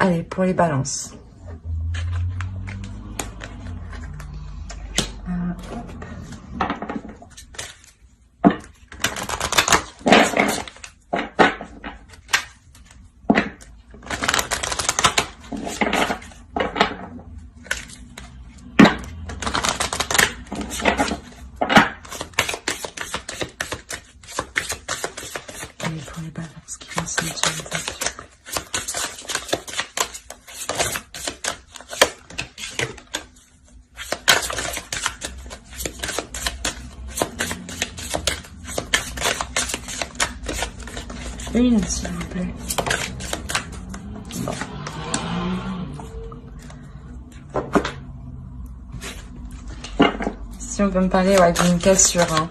Allez, pour les balances. Allez, pour les balances qui vont se mettre sur le tapis. Une, s'il vous plaît. Bon. Si on peut me parler d'une cassure, hein,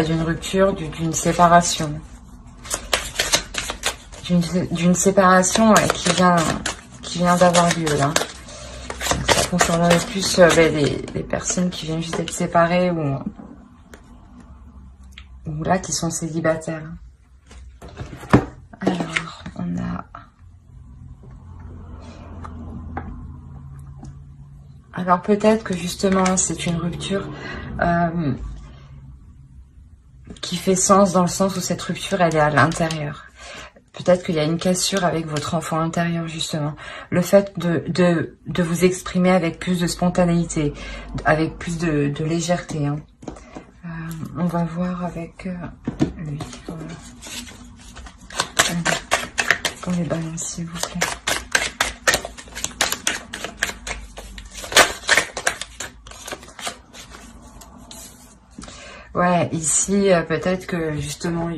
d'une rupture, d'une séparation. D'une séparation qui vient d'avoir lieu là. Donc, ça concernerait plus les personnes qui viennent juste d'être séparées ou là qui sont célibataires. Alors, on a... Alors peut-être que justement c'est une rupture qui fait sens dans le sens où cette rupture elle est à l'intérieur. Peut-être qu'il y a une cassure avec votre enfant intérieur justement. Le fait de vous exprimer avec plus de spontanéité, avec plus de légèreté. Hein. On va voir avec lui. Voilà. Pour les balances, s'il vous plaît. Ouais, ici, peut-être que justement,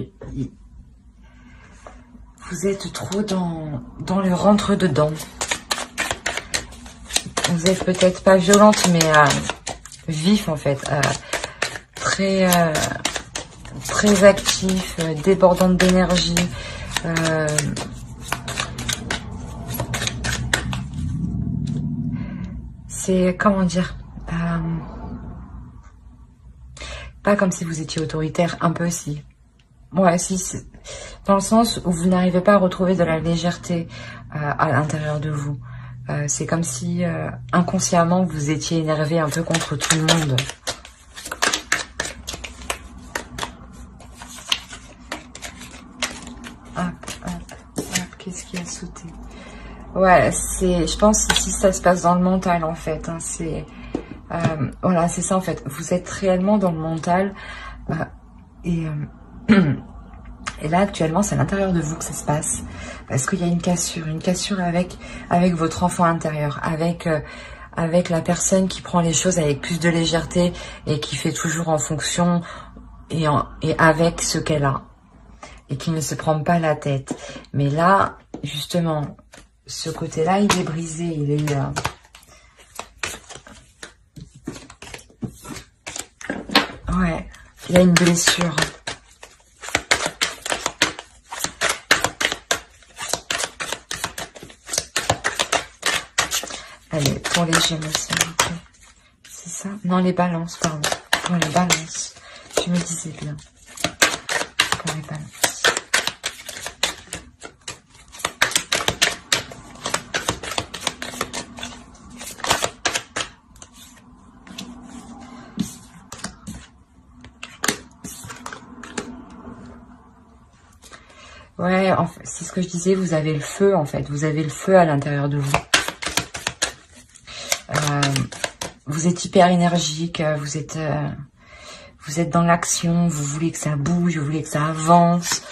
vous êtes trop dans le rentre-dedans. Vous êtes peut-être pas violente, mais vif en fait. Très actif, débordante d'énergie. C'est, comment dire, pas comme si vous étiez autoritaire, un peu si. Ouais, si, dans le sens où vous n'arrivez pas à retrouver de la légèreté à l'intérieur de vous. C'est comme si inconsciemment vous étiez énervé un peu contre tout le monde. Qu'est-ce qui a sauté? Ouais, je pense ici ça se passe dans le mental en fait. Hein, voilà, c'est ça en fait. Vous êtes réellement dans le mental et là actuellement c'est à l'intérieur de vous que ça se passe parce qu'il y a une cassure avec votre enfant intérieur, avec la personne qui prend les choses avec plus de légèreté et qui fait toujours en fonction et avec ce qu'elle a. Et qui ne se prend pas la tête. Mais là, justement, ce côté-là, il est brisé. Il est... Ouais, il y a une blessure. Allez, pour les Gémeaux, s'il vous plaît. C'est ça? Non, les balances, pardon. Pour les balances. Je me disais bien. Pour les balances. Ouais, en fait, c'est ce que je disais, vous avez le feu en fait, vous avez le feu à l'intérieur de vous. Vous êtes hyper énergique, vous êtes dans l'action, vous voulez que ça bouge, vous voulez que ça avance.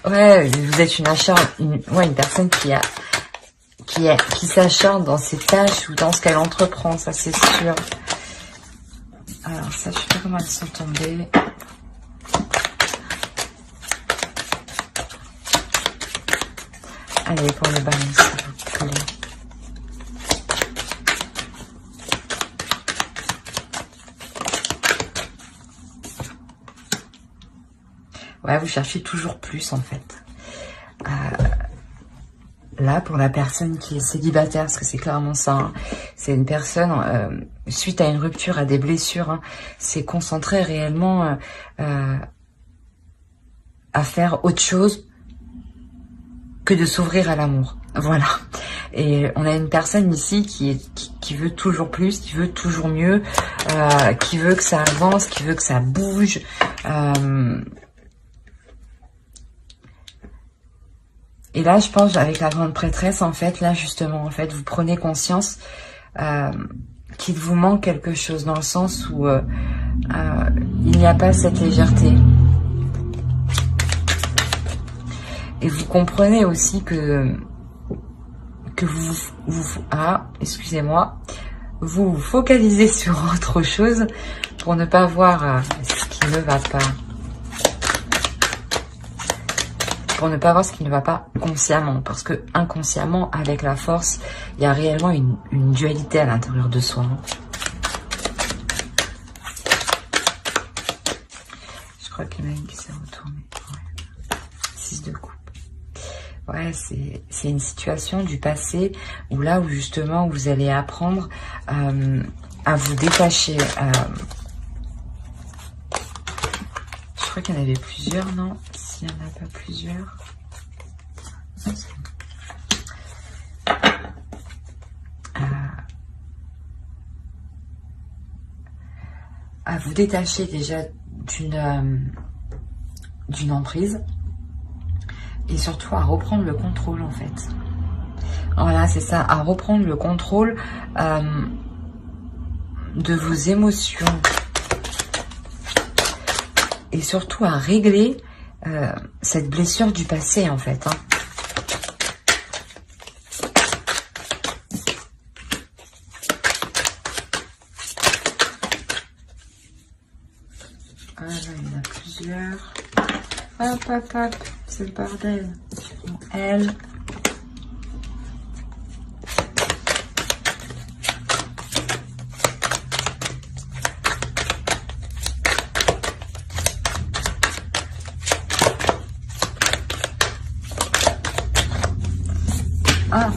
Ouais, vous êtes une personne qui s'acharne dans ses tâches ou dans ce qu'elle entreprend, ça c'est sûr. Alors ça, je sais pas comment elles sont tombées. Allez, pour le balancer, s'il vous plaît. Ouais, vous cherchez toujours plus en fait. là, pour la personne qui est célibataire, parce que c'est clairement ça, hein, c'est une personne, suite à une rupture, à des blessures, hein, c'est concentré réellement à faire autre chose que de s'ouvrir à l'amour. Voilà. Et on a une personne ici qui veut toujours plus, qui veut toujours mieux, qui veut que ça avance, qui veut que ça bouge. Et là, je pense, avec la grande prêtresse, en fait, là, justement, en fait, vous prenez conscience qu'il vous manque quelque chose, dans le sens où il n'y a pas cette légèreté. Et vous comprenez aussi que excusez-moi, vous vous focalisez sur autre chose pour ne pas voir ce qui ne va pas. Pour ne pas voir ce qui ne va pas consciemment. Parce que inconsciemment, avec la force, il y a réellement une dualité à l'intérieur de soi. Hein. Je crois qu'il y en a une qui s'est retournée. Ouais. 6 de coupe. Ouais, c'est une situation du passé où là, où justement, vous allez apprendre à vous détacher. Je crois qu'il y en avait plusieurs, non? S'il n'y en a pas plusieurs. À vous détacher déjà d'une emprise. Et surtout à reprendre le contrôle, en fait. Voilà, c'est ça, à reprendre le contrôle de vos émotions. Et surtout à régler cette blessure du passé, en fait. Hein. Ah, là, il y en a plusieurs. Hop, hop, hop. C'est le bordel. Bon, elle. Ah.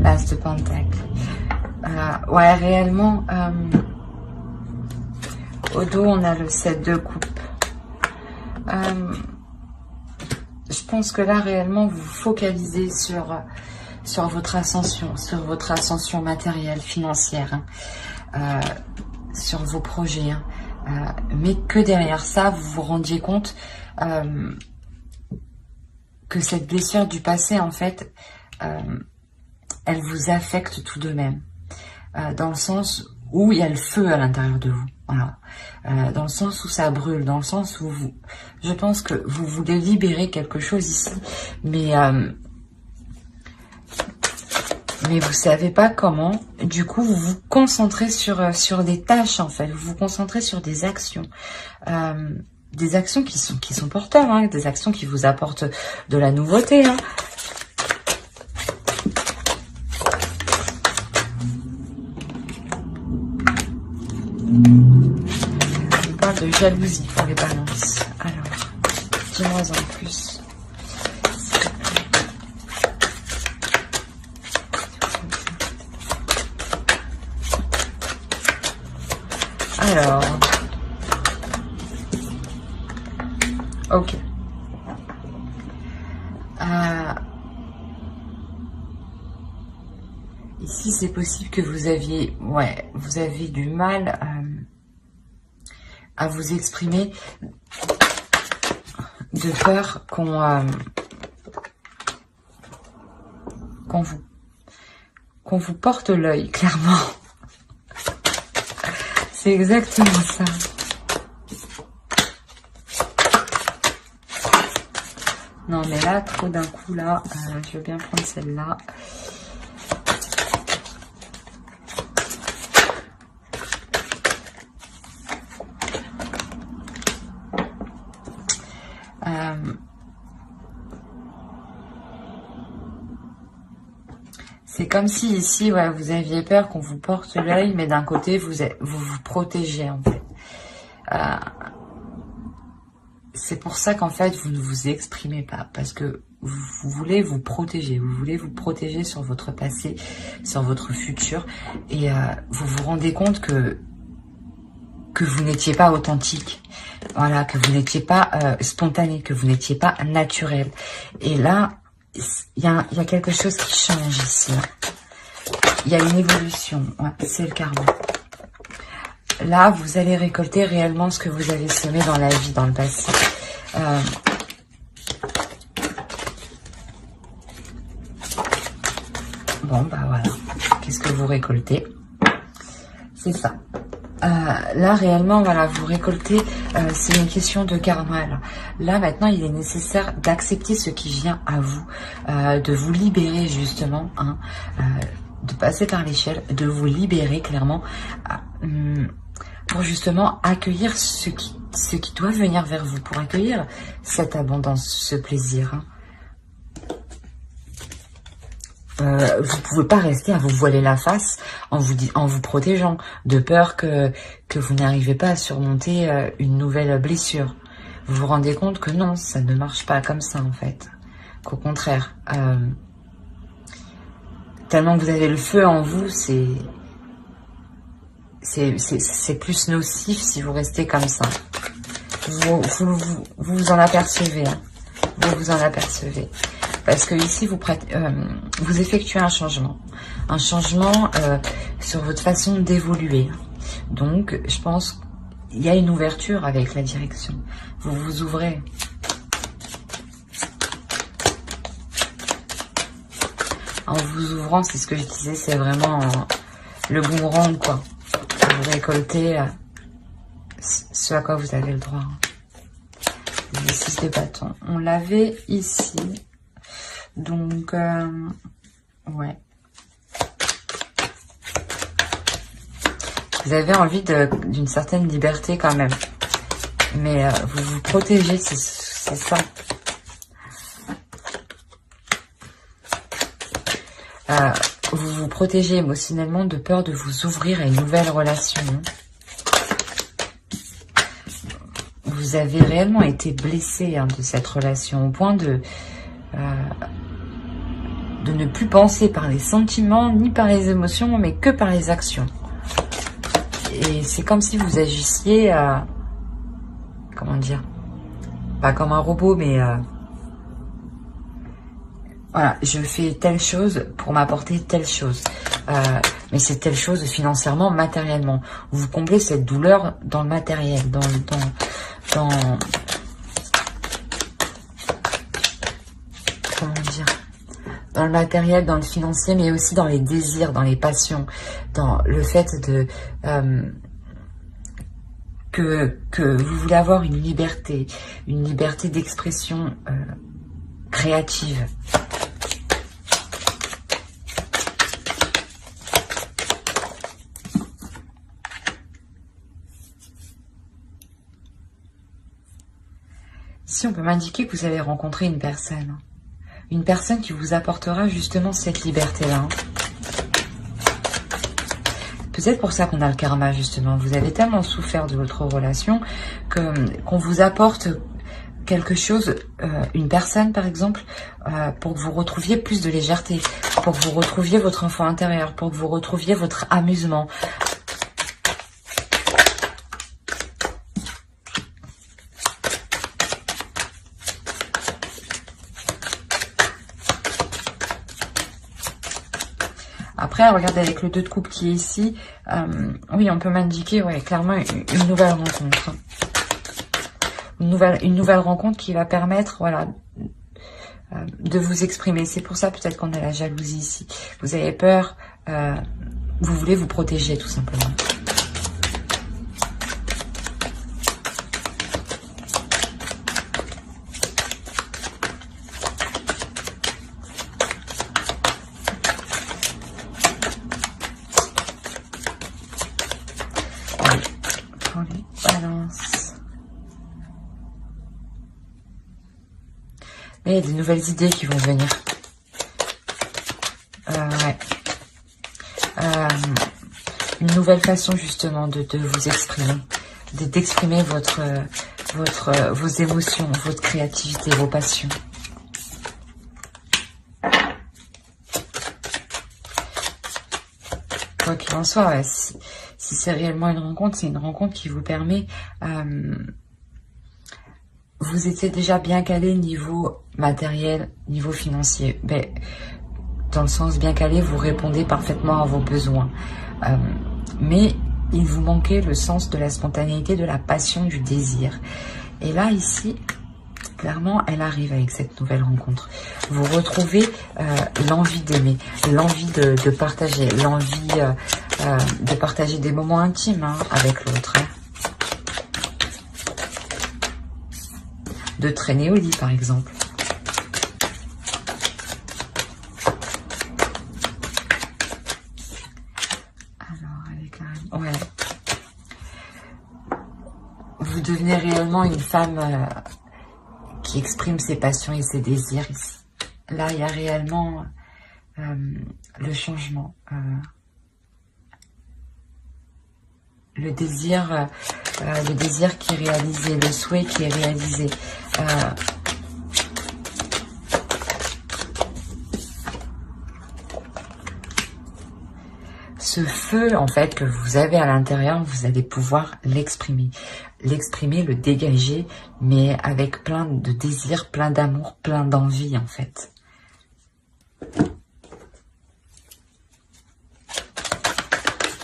L'as de pentacle. Ouais, réellement, au dos, on a le 7 de coupe. Je pense que là, réellement, vous vous focalisez sur votre ascension matérielle, financière, hein, sur vos projets. Hein, mais que derrière ça, vous vous rendiez compte que cette blessure du passé, en fait, elle vous affecte tout de même. Dans le sens où il y a le feu à l'intérieur de vous. Voilà. Dans le sens où ça brûle, dans le sens où je pense que vous voulez libérer quelque chose ici, mais vous savez pas comment. Du coup, vous vous concentrez sur des tâches, en fait. Vous vous concentrez sur des actions. Des actions qui sont porteurs, hein, des actions qui vous apportent de la nouveauté. Hein. On parle de jalousie pour les balances. Alors, dis-moi en plus. Alors, ok. Ici, c'est possible que vous aviez du mal à vous exprimer de peur qu'on vous porte l'œil, clairement. C'est exactement ça. Non, mais là, trop d'un coup, là, je veux bien prendre celle-là. C'est comme si ici, ouais, vous aviez peur qu'on vous porte l'œil, mais d'un côté, vous vous protégez, en fait. C'est pour ça qu'en fait, vous ne vous exprimez pas, parce que vous voulez vous protéger. Vous voulez vous protéger sur votre passé, sur votre futur. Et vous vous rendez compte que vous n'étiez pas authentique. Voilà, que vous n'étiez pas spontané, que vous n'étiez pas naturel. Et là, il y a quelque chose qui change ici. Il y a une évolution. Ouais, c'est le karma. Là, vous allez récolter réellement ce que vous avez semé dans la vie, dans le passé. Bon, bah voilà. Qu'est-ce que vous récoltez? C'est ça. Là, réellement, voilà, vous récoltez, c'est une question de karma. Là, maintenant, il est nécessaire d'accepter ce qui vient à vous, de vous libérer, justement, hein, de passer par l'échelle, de vous libérer, clairement, pour justement accueillir ce qui doit venir vers vous, pour accueillir cette abondance, ce plaisir. Hein. Vous pouvez pas rester à vous voiler la face en vous protégeant, de peur que vous n'arrivez pas à surmonter une nouvelle blessure. Vous vous rendez compte que non, ça ne marche pas comme ça en fait. Qu'au contraire, tellement que vous avez le feu en vous, c'est plus nocif si vous restez comme ça. Vous en apercevez, hein. Vous vous en apercevez. Parce que ici, vous effectuez un changement sur votre façon d'évoluer. Donc, je pense qu'il y a une ouverture avec la direction. Vous vous ouvrez. En vous ouvrant, c'est ce que je disais, c'est vraiment le boomerang, quoi. Vous récoltez ce à quoi vous avez le droit. Le 6 de bâton. On l'avait ici. Donc, ouais. Vous avez envie d'une certaine liberté quand même. Mais vous vous protégez, c'est ça. Vous vous protégez émotionnellement de peur de vous ouvrir à une nouvelle relation. Vous avez réellement été blessé hein, de cette relation au point de ne plus penser par les sentiments ni par les émotions, mais que par les actions. Et c'est comme si vous agissiez, comment dire, pas comme un robot, mais voilà, je fais telle chose pour m'apporter telle chose. Mais c'est telle chose financièrement, matériellement. Vous comblez cette douleur dans le matériel, dans comment dire, dans le matériel, dans le financier, mais aussi dans les désirs, dans les passions, dans le fait de que vous voulez avoir une liberté d'expression créative. Ici, on peut m'indiquer que vous avez rencontré une personne. Une personne qui vous apportera justement cette liberté-là. Peut-être pour ça qu'on a le karma, justement. Vous avez tellement souffert de votre relation qu'on vous apporte quelque chose, une personne par exemple, pour que vous retrouviez plus de légèreté, pour que vous retrouviez votre enfant intérieur, pour que vous retrouviez votre amusement. Après, regardez avec le 2 de coupe qui est ici, oui, on peut m'indiquer ouais, clairement une nouvelle rencontre. Une nouvelle rencontre qui va permettre voilà, de vous exprimer. C'est pour ça peut-être qu'on a la jalousie ici. Vous avez peur, vous voulez vous protéger tout simplement. Il y a des nouvelles idées qui vont venir. Ouais. Une nouvelle façon justement de vous exprimer. D'exprimer vos émotions, votre créativité, vos passions. quoi qu'il en soit, ouais, si c'est réellement une rencontre, c'est une rencontre qui vous permet... vous étiez déjà bien calé niveau matériel, niveau financier. Ben, dans le sens bien calé, vous répondez parfaitement à vos besoins. Mais il vous manquait le sens de la spontanéité, de la passion, du désir. Et là, ici, clairement, elle arrive avec cette nouvelle rencontre. Vous retrouvez l'envie d'aimer, l'envie de partager, l'envie de partager des moments intimes avec l'autre. De traîner au lit, par exemple. Alors, avec la... Ouais. Vous devenez réellement une femme qui exprime ses passions et ses désirs ici. Là, il y a réellement le changement. Le désir qui est réalisé, le souhait qui est réalisé. Ce feu, en fait, que vous avez à l'intérieur, vous allez pouvoir l'exprimer. L'exprimer, le dégager, mais avec plein de désir, plein d'amour, plein d'envie, en fait.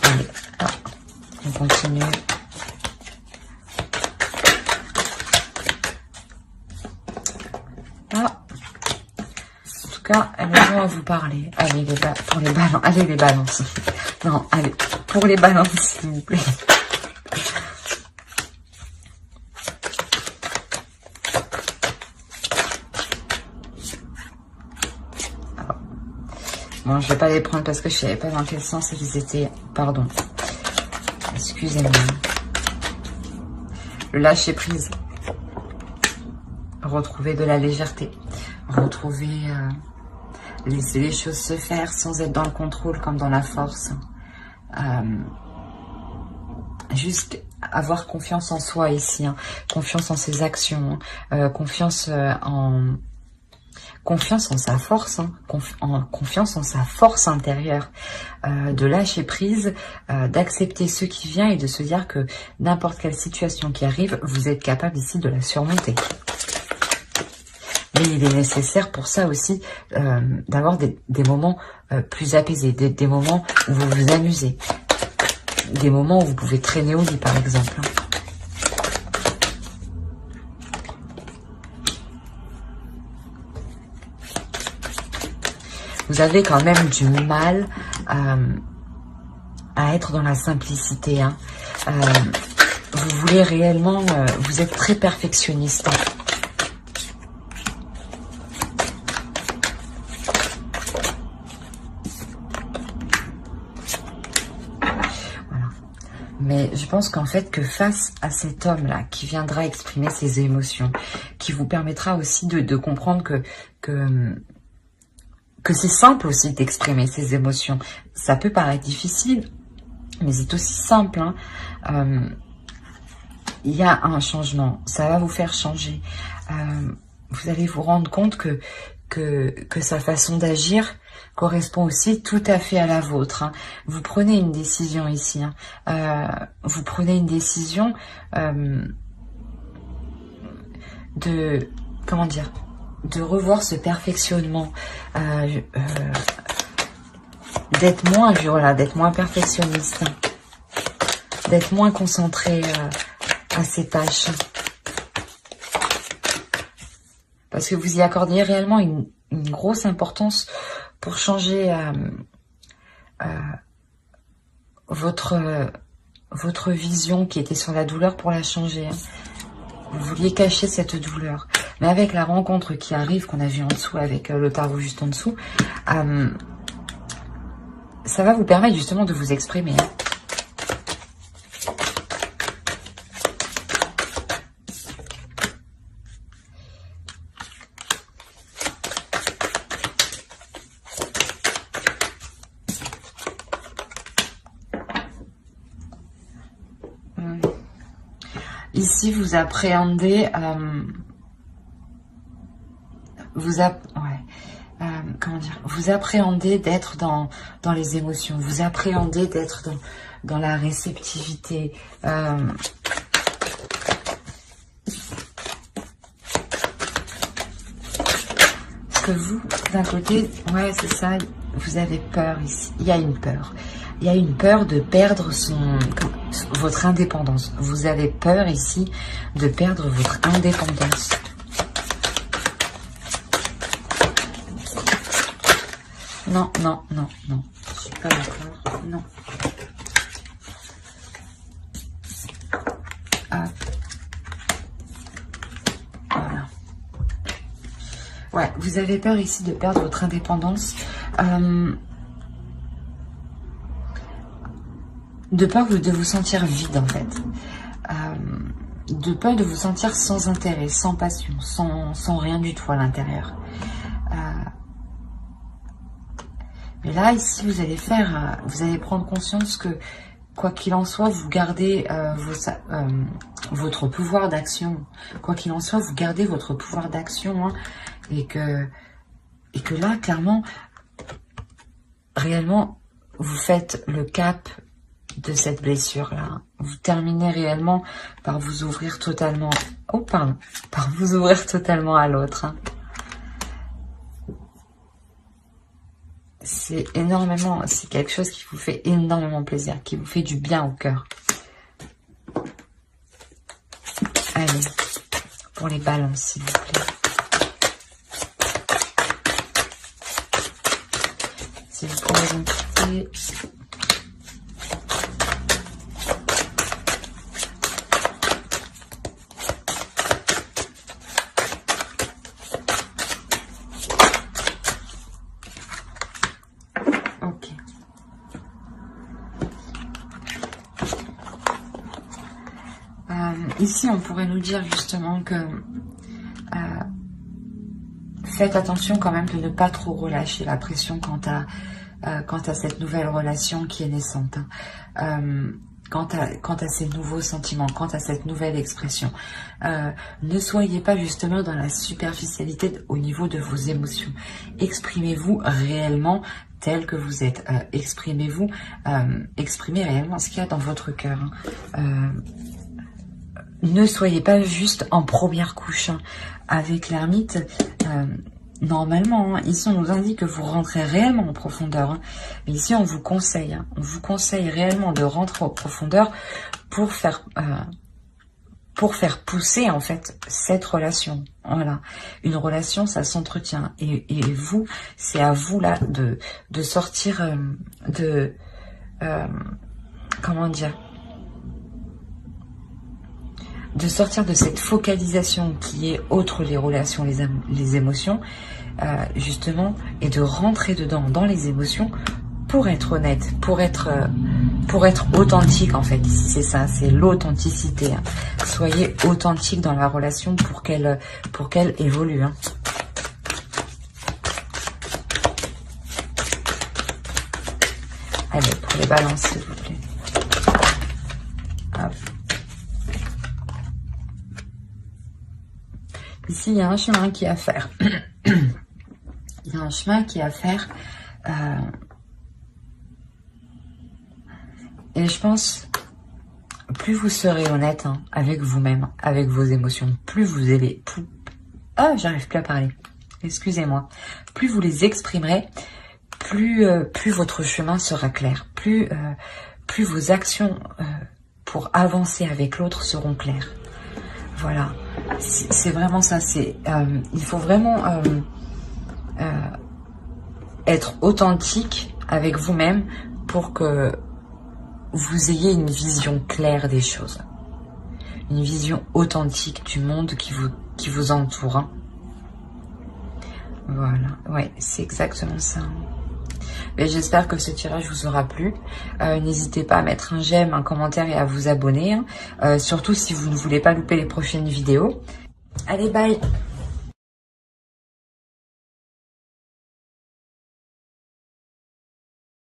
Allez, on continue. En tout cas, elle a besoin à vous parler. Allez, pour les balances. Allez, les balances. Non, allez, pour les balances, s'il vous plaît. Bon, je vais pas les prendre parce que je savais pas dans quel sens ils étaient. Pardon. Excusez-moi. Le lâcher prise. Retrouver de la légèreté. Retrouver... laisser les choses se faire sans être dans le contrôle comme dans la force. Juste avoir confiance en soi ici. Confiance en ses actions. Confiance en sa force, confiance en sa force intérieure, de lâcher prise, d'accepter ce qui vient et de se dire que n'importe quelle situation qui arrive, vous êtes capable ici de la surmonter. Mais il est nécessaire pour ça aussi d'avoir des moments plus apaisés, des moments où vous vous amusez, des moments où vous pouvez traîner au lit par exemple. Vous avez quand même du mal à être dans la simplicité. Vous voulez réellement... vous êtes très perfectionniste. Voilà. Mais je pense qu'en fait, que face à cet homme-là, qui viendra exprimer ses émotions, qui vous permettra aussi de comprendre que c'est simple aussi d'exprimer ses émotions. Ça peut paraître difficile, mais c'est aussi simple. Il y a un changement, ça va vous faire changer. Vous allez vous rendre compte que sa façon d'agir correspond aussi tout à fait à la vôtre. Vous prenez une décision ici. Vous prenez une décision de... Comment dire ? De revoir ce perfectionnement, d'être moins, voilà, d'être moins perfectionniste, d'être moins concentré à ses tâches. Parce que vous y accordiez réellement une grosse importance pour changer votre vision qui était sur la douleur pour la changer. Vous vouliez cacher cette douleur. Mais avec la rencontre qui arrive, qu'on a vu en dessous, avec le tarot juste en dessous, ça va vous permettre justement de vous exprimer. Ici, vous appréhendez... comment dire, vous appréhendez d'être dans les émotions, vous appréhendez d'être dans la réceptivité. Parce que vous, d'un côté, ouais, c'est ça, vous avez peur ici. Il y a une peur. Il y a une peur de perdre votre indépendance. Vous avez peur ici de perdre votre indépendance. Non, non, non, non. Je suis pas d'accord. Non. Hop. Voilà. Ouais, vous avez peur ici de perdre votre indépendance. De peur de vous sentir vide, en fait. De peur de vous sentir sans intérêt, sans passion, sans rien du tout à l'intérieur. Mais là, ici, vous allez prendre conscience que, quoi qu'il en soit, vous gardez votre pouvoir d'action. Quoi qu'il en soit, vous gardez votre pouvoir d'action. Hein, et que là, clairement, réellement, vous faites le cap de cette blessure-là. Vous terminez réellement par vous ouvrir totalement... Oh, pardon. Par vous ouvrir totalement à l'autre. Hein. C'est quelque chose qui vous fait énormément plaisir, qui vous fait du bien au cœur. Allez, pour les balances, s'il vous plaît. Si vous pouvez donc quitter... Ici, on pourrait nous dire justement que faites attention quand même de ne pas trop relâcher la pression quant à cette nouvelle relation qui est naissante. Quant à ces nouveaux sentiments, quant à cette nouvelle expression. Ne soyez pas justement dans la superficialité au niveau de vos émotions. Exprimez-vous réellement tel que vous êtes. Exprimez-vous, exprimez réellement ce qu'il y a dans votre cœur. Ne soyez pas juste en première couche. Hein. Avec l'ermite, normalement, hein, ici on nous indique que vous rentrez réellement en profondeur. Hein. Mais ici on vous conseille. Hein, on vous conseille réellement de rentrer en profondeur pour faire pousser en fait cette relation. Voilà. Une relation, ça s'entretient. Et vous, c'est à vous là de sortir comment dire, de sortir de cette focalisation qui est autre les relations, les émotions, justement, et de rentrer dedans, dans les émotions, pour être honnête, pour être authentique, en fait. Ici, c'est ça, c'est l'authenticité. Hein. Soyez authentique dans la relation pour qu'elle évolue. Hein. Allez, pour les balances, s'il vous plaît. Hop. Ici, il y a un chemin qui est à faire. Il y a un chemin qui est à faire. Et je pense, plus vous serez honnête hein, avec vous-même, avec vos émotions, plus vous allez... Ah, j'arrive plus à parler. Excusez-moi. Plus vous les exprimerez, plus votre chemin sera clair. Plus vos actions pour avancer avec l'autre seront claires. Voilà. C'est vraiment ça. Il faut vraiment être authentique avec vous-même pour que vous ayez une vision claire des choses. Une vision authentique du monde qui vous entoure. Hein. Voilà. Ouais, c'est exactement ça. J'espère que ce tirage vous aura plu. N'hésitez pas à mettre un j'aime, un commentaire et à vous abonner. Hein. Surtout si vous ne voulez pas louper les prochaines vidéos. Allez, bye!